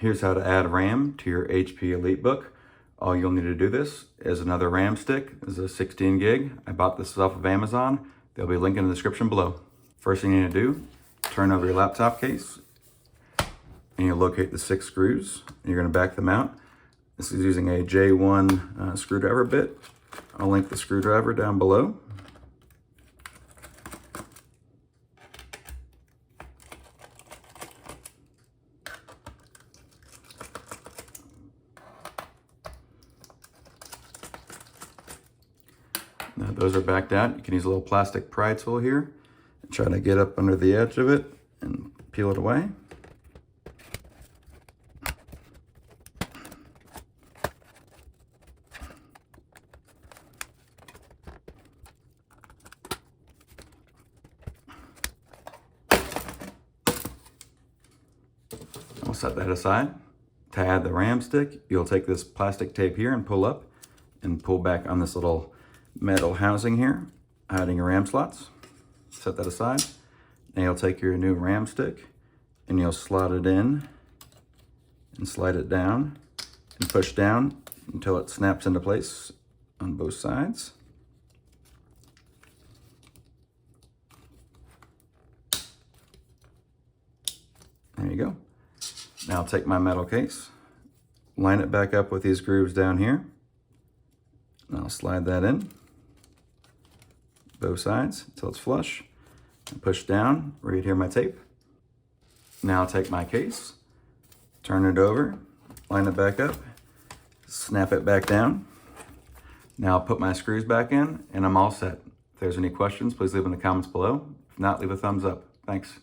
Here's how to add RAM to your HP EliteBook. All you'll need to do this is another RAM stick. This is a 16 gig. I bought this off of Amazon. There'll be a link in the description below. First thing you need to do, turn over your laptop case and you'll locate the 6 screws. And you're gonna back them out. This is using a J1 screwdriver bit. I'll link the screwdriver down below. Now those are backed out. You can use a little plastic pry tool here and try to get up under the edge of it and peel it away. I'll set that aside. To add the RAM stick, you'll take this plastic tape here and pull up and pull back on this little metal housing here, hiding your RAM slots. Set that aside. Now you'll take your new RAM stick and you'll slot it in and slide it down and push down until it snaps into place on both sides. There you go. Now I'll take my metal case, line it back up with these grooves down here, and I'll slide that in both sides until it's flush, and push down where you'd hear my tape. Now I'll take my case, turn it over, line it back up, snap it back down. Now I'll put my screws back in and I'm all set. If there's any questions, please leave them in the comments below. If not, leave a thumbs up. Thanks.